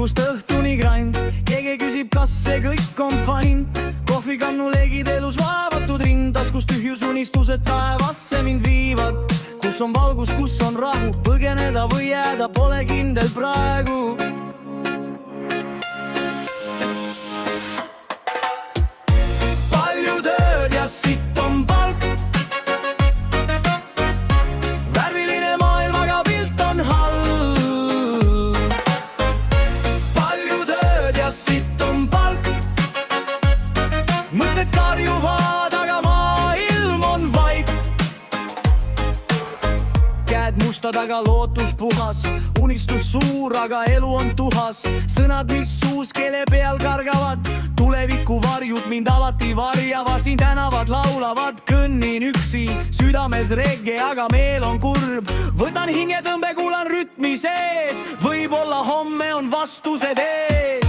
hommikust õhtuni grind. Keegi küsib, kas see kõik on fine. Kohvikannu leegid elus vaevatud ring. Taskus tühjus unistused taevasse mind viivad. Kus on valgus, kus on rahu, põgeneda või jääda, pole kindel praegu. Palju tööd ja sitt on palk. Värviline maailm, aga pilt on halb. Palju tööd ja sitt on palk. Mõtted karjuvad, aga maailm on vaik. Käed mustad, aga lootus puhas. Unistus suur, aga elu on tuhas. Sõnad, mis suus keele peal kargavad. Tuleviku varjud mind alati varjava. Siin tänavad laulavad, kõnnin üksi. Südames regge, aga meel on kurb. Võtan hingetõmbe, kuulan rütmi sees. Võib-olla homme on vastused ees.